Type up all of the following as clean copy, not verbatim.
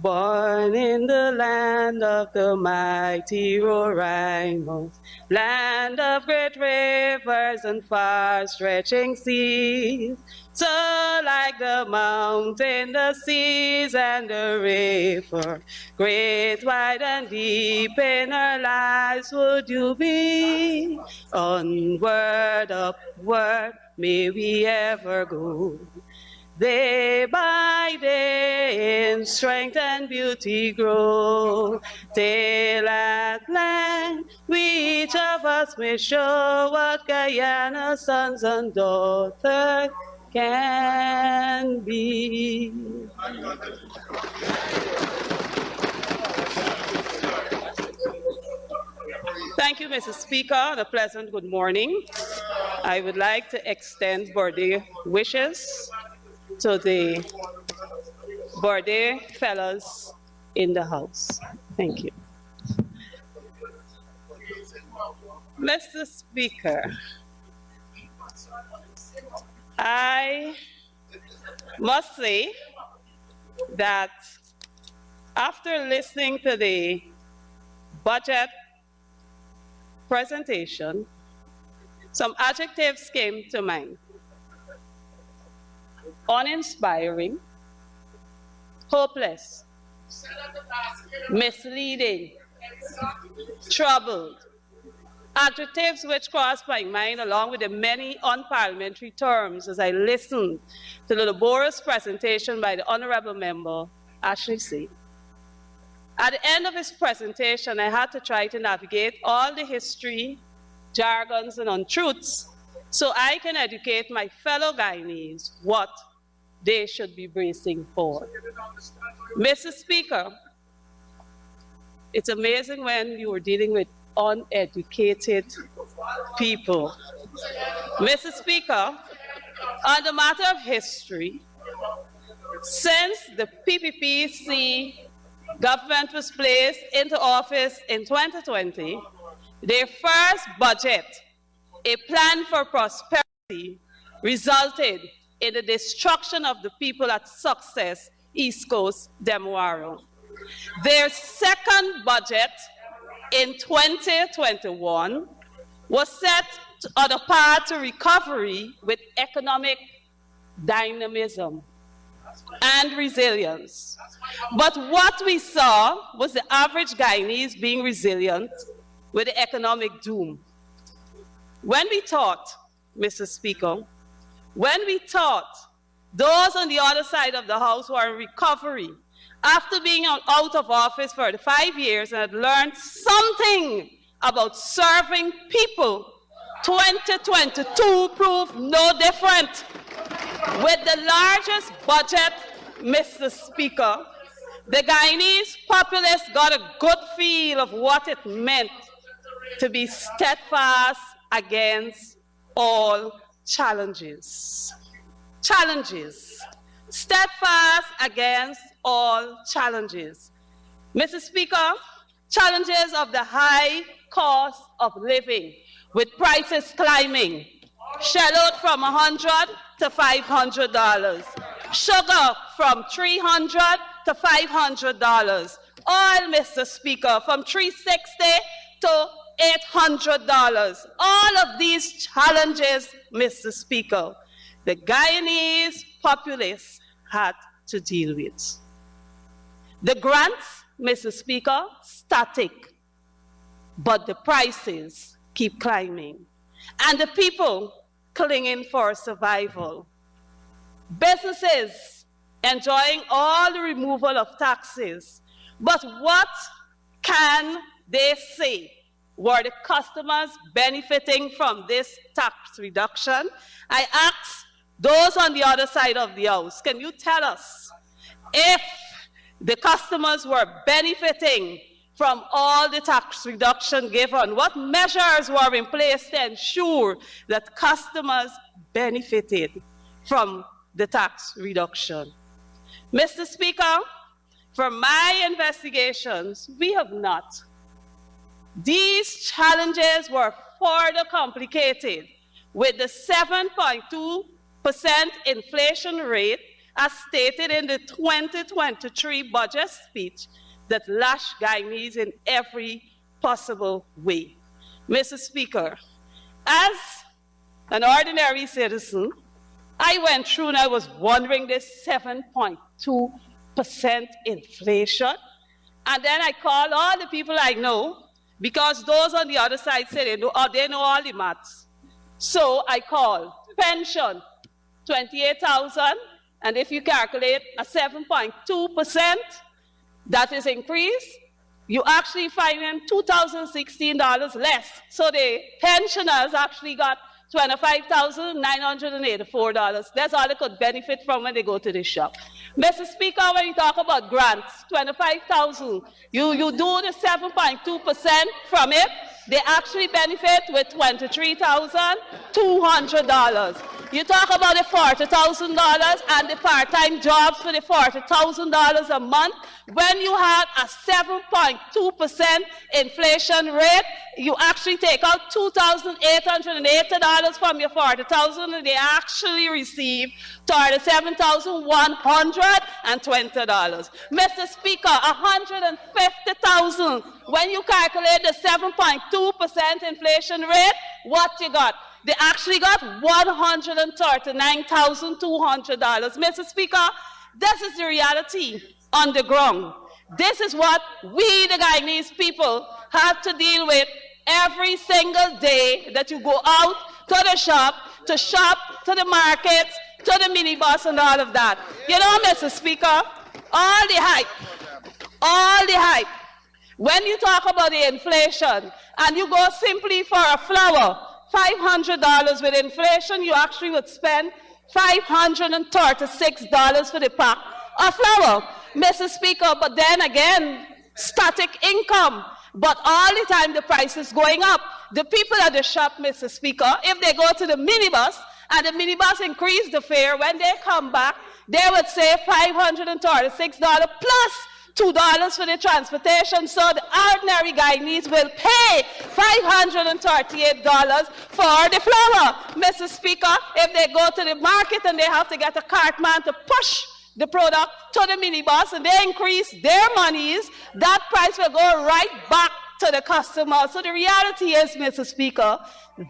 Born in the land of the mighty Roraimos, land of great rivers and far-stretching seas. So like the mountain, the seas, and the river, great, wide, and deep in our lives would you be. Onward, upward, may we ever go. Day by day in strength and beauty grow, till at length we each of us may show what Guyana's sons and daughters can be. Thank you, Mrs. Speaker, and a pleasant good morning. I would like to extend birthday wishes to the birthday fellows in the house. Thank you. Mr. Speaker, I must say that after listening to the budget presentation, some adjectives came to mind. Uninspiring, hopeless, misleading, troubled. Adjectives which crossed my mind along with the many unparliamentary terms as I listened to the laborious presentation by the Honorable Member, Ashley C. At the end of his presentation, I had to try to navigate all the history, jargons, and untruths so I can educate my fellow Guyanese what they should be bracing for. Mr. Speaker, it's amazing when you are dealing with uneducated people. Mr. Speaker, on the matter of history, since the PPPC government was placed into office in 2020, their first budget, a plan for prosperity, resulted in the destruction of the people at Success, East Coast, Demwaro. Their second budget in 2021 was set on a path to recovery with economic dynamism and resilience. But what we saw was the average Guyanese being resilient with the economic doom. When we thought, Mr. Speaker, when we thought those on the other side of the house who are in recovery after being out of office for 5 years and had learned something about serving people, 2022 proved no different. With the largest budget, Mr. Speaker, the Guyanese populace got a good feel of what it meant to be steadfast against all challenges. Challenges. Steadfast against all challenges. Mr. Speaker, challenges of the high cost of living, with prices climbing, shelled from $100 to $500, sugar from $300 to $500, oil, Mr. Speaker, from $360 to $800. All of these challenges, Mr. Speaker, the Guyanese populace had to deal with. The grants, Mr. Speaker, static, but the prices keep climbing, and the people clinging for survival. Businesses enjoying all the removal of taxes, but what can they say? Were the customers benefiting from this tax reduction? I ask those on the other side of the house, can you tell us if the customers were benefiting from all the tax reduction given? What measures were in place to ensure that customers benefited from the tax reduction? Mr. Speaker, from my investigations, we have not. These challenges were further complicated with the 7.2% inflation rate as stated in the 2023 budget speech, that lash Guyanese in every possible way. Mr. Speaker, as an ordinary citizen, I went through and I was wondering this 7.2% inflation. And then I called all the people I know, because those on the other side say they know all the maths. So I called pension, 28,000, and if you calculate a 7.2%, that is increased, you actually find them $2,016 less. So the pensioners actually got $25,984. That's all they could benefit from when they go to the shop. Mr. Speaker, when you talk about grants, $25,000, you do the 7.2% from it, they actually benefit with $23,200. You talk about the $40,000 and the part-time jobs for the $40,000 a month. When you have a 7.2% inflation rate, you actually take out $2,880 from your $40,000, and they actually receive $37,120. Mr. Speaker, $150,000. When you calculate the 7.2% inflation rate, what you got? They actually got $139,200. Mr. Speaker, this is the reality on the ground. This is what we, the Guyanese people, have to deal with every single day that you go out to the shop, to the markets, to the minibus and all of that. You know, Mr. Speaker, all the hype, when you talk about the inflation and you go simply for a flour, $500 with inflation, you actually would spend $536 for the pack of flour, Mr. Speaker. But then again, static income. But all the time the price is going up. The people at the shop, Mr. Speaker, if they go to the minibus and the minibus increase the fare, when they come back, they would say $536 plus $2 for the transportation, so the ordinary Guyanese will pay $538 for the flour. Mr. Speaker, if they go to the market and they have to get a cartman to push the product to the minibus and they increase their monies, that price will go right back to the customer. So the reality is, Mr. Speaker,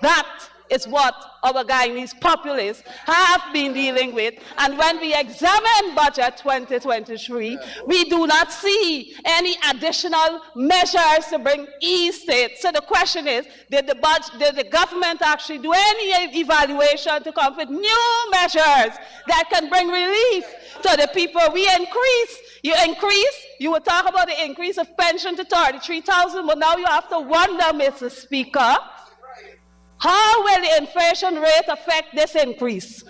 that is what our Guyanese populace have been dealing with. And when we examine budget 2023, we do not see any additional measures to bring ease to it. So the question is, did the government actually do any evaluation to come up with new measures that can bring relief to the people? You would talk about the increase of pension to 33,000, but now you have to wonder, Mr. Speaker, how will the inflation rate affect this increase?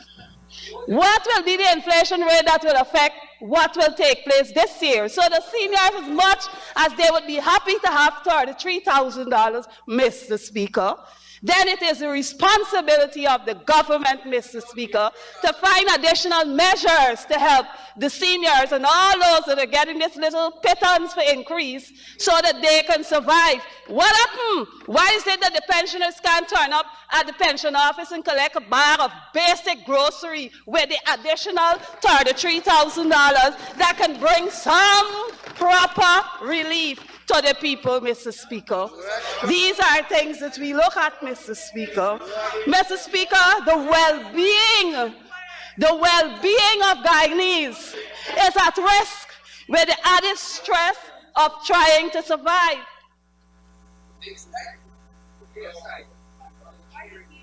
What will be the inflation rate that will affect what will take place this year? So the seniors, as much as they would be happy to have $33,000, Mr. Speaker, then it is the responsibility of the government, Mr. Speaker, to find additional measures to help the seniors and all those that are getting this little pittance for increase so that they can survive. What happened? Why is it that the pensioners can't turn up at the pension office and collect a bag of basic grocery with the additional $33,000 that can bring some proper relief to the people, Mr. Speaker? These are things that we look at, Mr. Speaker. Mr. Speaker, the well-being of Guyanese is at risk with the added stress of trying to survive.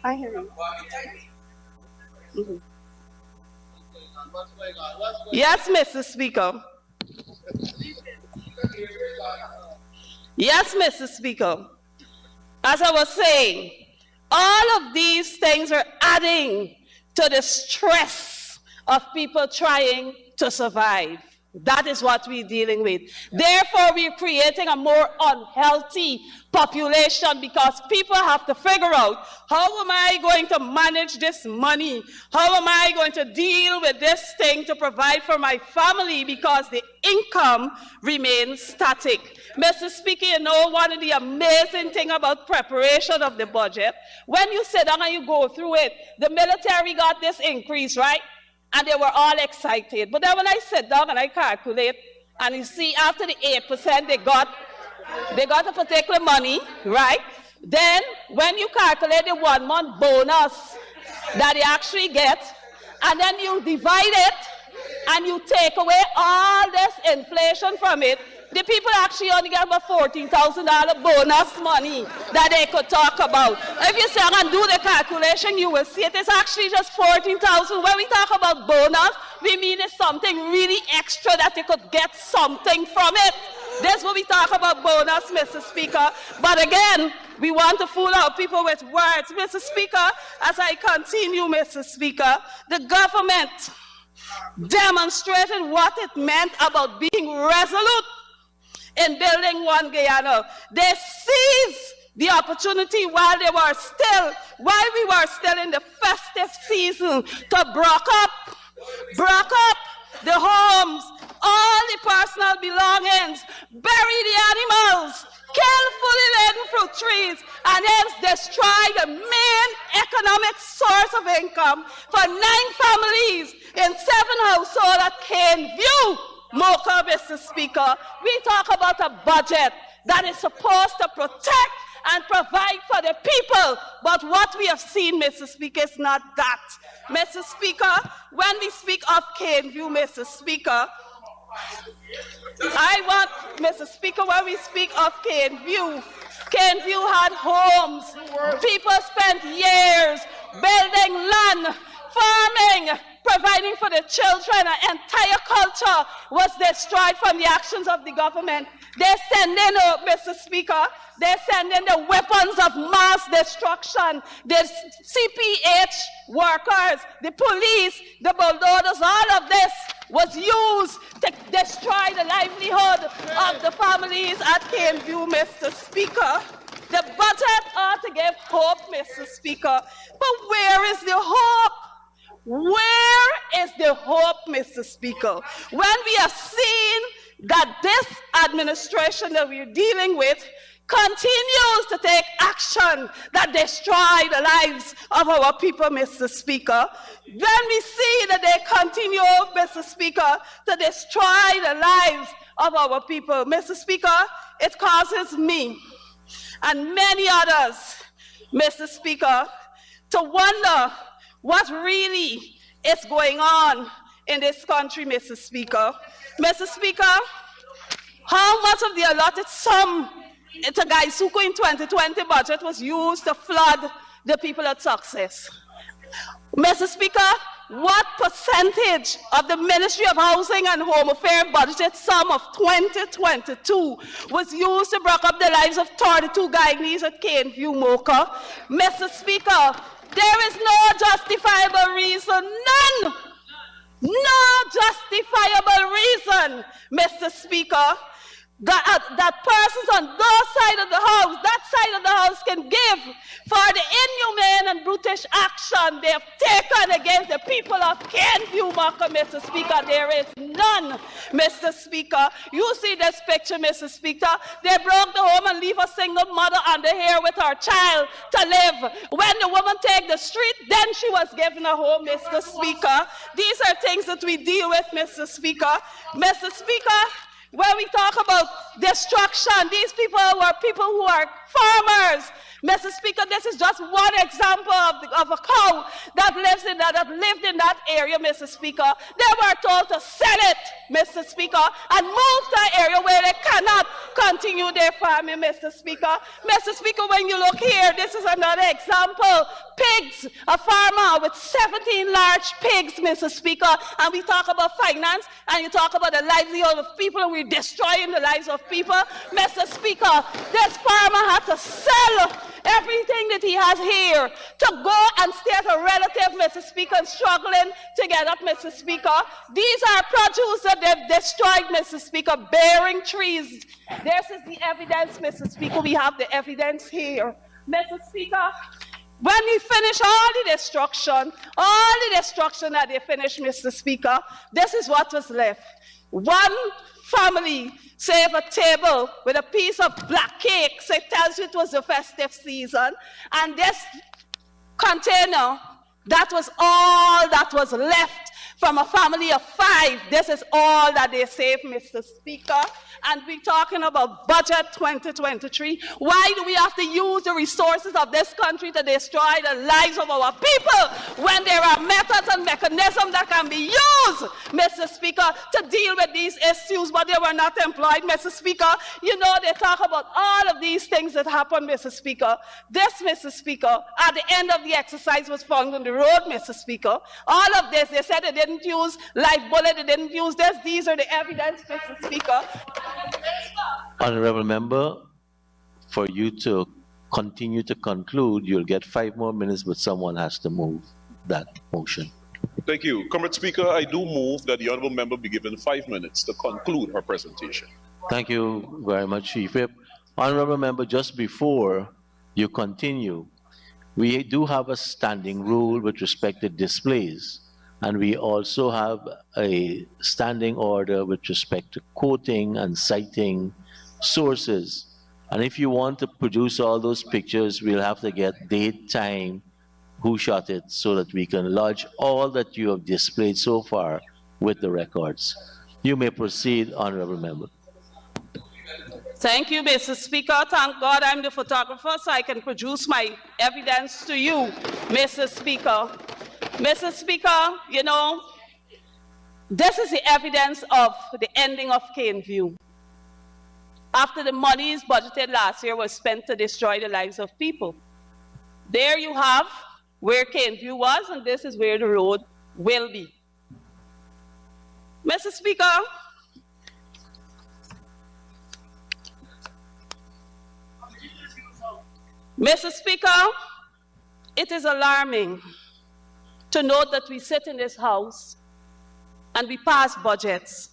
I hear you. Mm-hmm. Yes, Mr. Speaker. Yes, Mr. Speaker. As I was saying, all of these things are adding to the stress of people trying to survive. That is what we're dealing with. Therefore, we're creating a more unhealthy population because people have to figure out, how am I going to manage this money? How am I going to deal with this thing to provide for my family because the income remains static? Mr. Speaker, you know, one of the amazing things about preparation of the budget, when you sit down and you go through it, the military got this increase, right? and they were all excited. But then when I sit down and I calculate, and you see after the 8% they got a particular money, right? Then when you calculate the 1 month bonus that they actually get, and then you divide it, and you take away all this inflation from it, the people actually only get about $14,000 bonus money that they could talk about. If you sit and do the calculation, you will see it is actually just $14,000. When we talk about bonus, we mean it's something really extra that they could get something from it. That's what we talk about bonus, Mr. Speaker. But again, we want to fool our people with words. Mr. Speaker, as I continue, Mr. Speaker, the government demonstrated what it meant about being resolute in building one Guyana. They seized the opportunity while we were still in the festive season to broke up the homes, all the personal belongings, bury the animals, kill fully laden fruit trees, and hence destroy the main economic source of income for 9 families in 7 households at Caneview, Mocha, Mr. Speaker. We talk about a budget that is supposed to protect and provide for the people, but what we have seen, Mr. Speaker, is not that. Mr. Speaker, when we speak of Caneview, Mr. Speaker, Mr. Speaker, when we speak of Caneview, Caneview had homes. People spent years building land, farming, providing for the children. An entire culture was destroyed from the actions of the government. They send in, Mr. Speaker, they send in the weapons of mass destruction. The CPH workers, the police, the bulldozers, all of this was used to destroy the livelihood of the families at Caneview, Mr. Speaker. The budget ought to give hope, Mr. Speaker. But where is the hope? Where is the hope, Mr. Speaker? When we have seen that this administration that we're dealing with continues to take action that destroy the lives of our people, Mr. Speaker. When we see that they continue, Mr. Speaker, to destroy the lives of our people, Mr. Speaker, it causes me and many others, Mr. Speaker, to wonder what really is going on in this country, Mr. Speaker. Mr. Speaker, how much of the allotted sum to Gaisuku in 2020 budget was used to flood the people at Success? Mr. Speaker, what percentage of the Ministry of Housing and Home Affairs budgeted sum of 2022 was used to break up the lives of 32 Guyanese at Caneview, Mocha? Mr. Speaker, there is no justifiable reason, none, no justifiable reason, Mr. Speaker, that persons on those side of that side of the house can give for the inhumane and brutish action they have taken against the people of Caneview, Mr. Speaker. There is none, Mr. Speaker. You see this picture, Mr. Speaker. They broke the home and leave a single mother under here with her child to live. When the woman take the street, then she was given a home, Mr. Speaker. These are things that we deal with, Mr. Speaker. Mr. Speaker, when we talk about destruction, these people were people who are farmers. Mr. Speaker, this is just one example of a cow that lived in that area, Mr. Speaker. They were told to sell it, Mr. Speaker, and move to an area where they cannot continue their farming, Mr. Speaker. Mr. Speaker, when you look here, this is another example. Pigs, a farmer with 17 large pigs, Mr. Speaker, and we talk about finance, and you talk about the livelihood of people, and we're destroying the lives of people. Mr. Speaker, this farmer had to sell everything that he has here to go and stay at a relative, Mr. Speaker, and struggling to get up, Mr. Speaker. These are produce that they've destroyed, Mr. Speaker, bearing trees. This is the evidence, Mr. Speaker. We have the evidence here. Mr. Speaker, when we finish all the destruction that they finished, Mr. Speaker, this is what was left. One family save a table with a piece of black cake, so it tells you it was the festive season, and this container, that was all that was left from a family of 5. This is all that they save, Mr. Speaker. And we're talking about budget 2023. Why do we have to use the resources of this country to destroy the lives of our people when there are methods and mechanisms that can be used, Mr. Speaker, to deal with these issues, but they were not employed, Mr. Speaker? You know, they talk about all of these things that happen, Mr. Speaker. This, Mr. Speaker, at the end of the exercise was found on the road, Mr. Speaker. All of this, they said they didn't use live bullet, they didn't use this. These are the evidence, Mr. Speaker. Honorable Member, for you to continue to conclude, you'll get 5 more minutes, but someone has to move that motion. Thank you. Comrade Speaker, I do move that the honourable member be given 5 minutes to conclude her presentation. Thank you very much, Chief Whip. Honorable Member, just before you continue, we do have a standing rule with respect to displays, and we also have a standing order with respect to quoting and citing sources. And if you want to produce all those pictures, we'll have to get date, time, who shot it, so that we can lodge all that you have displayed so far with the records. You may proceed, Honorable Member. Thank you, Mr. Speaker. Thank God I'm the photographer, so I can produce my evidence to you, Mr. Speaker. Mr. Speaker, you know, this is the evidence of the ending of Caneview. After the monies budgeted last year was spent to destroy the lives of people. There you have where Caneview was, and this is where the road will be. Mr. Speaker, it is alarming to note that we sit in this house and we pass budgets.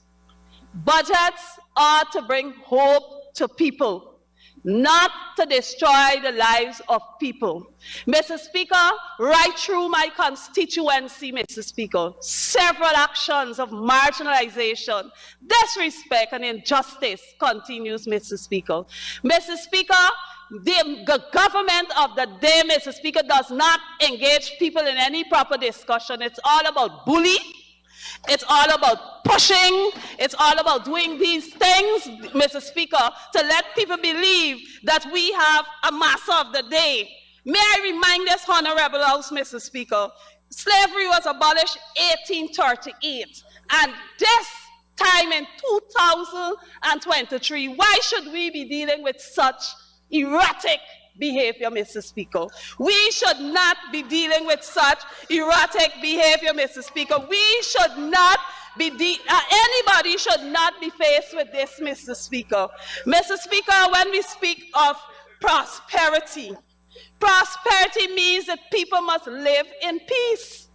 Budgets are to bring hope to people, not to destroy the lives of people. Mr. Speaker, right through my constituency, Mr. Speaker, several actions of marginalization, disrespect, and injustice continues, Mr. Speaker. Mr. Speaker, the government of the day, Mr. Speaker, does not engage people in any proper discussion. It's all about bullying. It's all about pushing. It's all about doing these things, Mr. Speaker, to let people believe that we have a master of the day. May I remind this honorable house, Mr. Speaker, slavery was abolished 1838, and this time in 2023, why should we be dealing with such erratic behavior, Mr. Speaker? We should not be dealing with such erratic behavior, Mr. Speaker. We should not be, anybody should not be faced with this, Mr. Speaker. Mr. Speaker, when we speak of prosperity, prosperity means that people must live in peace.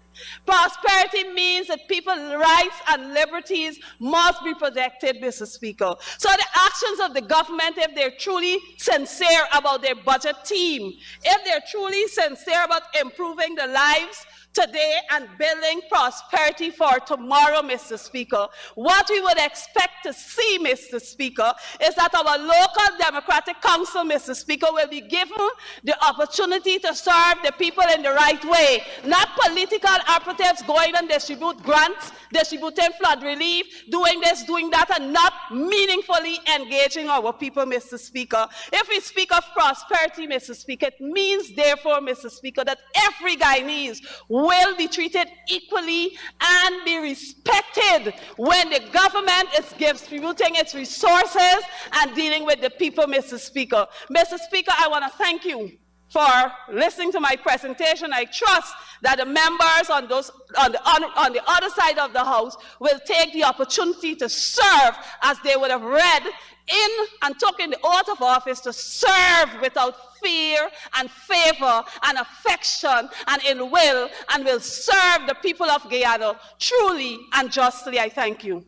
Prosperity means that people's rights and liberties must be protected, Mr. Speaker. So the actions of the government, if they're truly sincere about their budget team, if they're truly sincere about improving the lives today and building prosperity for tomorrow, Mr. Speaker, what we would expect to see, Mr. Speaker, is that our local democratic council, Mr. Speaker, will be given the opportunity to serve the people in the right way, not political operatives going and distribute grants, distributing flood relief, doing this, doing that, and not meaningfully engaging our people, Mr. Speaker. If we speak of prosperity, Mr. Speaker, it means, therefore, Mr. Speaker, that every Guyanese will be treated equally and be respected when the government is distributing its resources and dealing with the people, Mr. Speaker. Mr. Speaker, I want to thank you for listening to my presentation. I trust that the members on the other side of the House will take the opportunity to serve as they would have read in and took in the oath of office, to serve without fear and favor and affection and in will, and will serve the people of Guyana truly and justly. I thank you.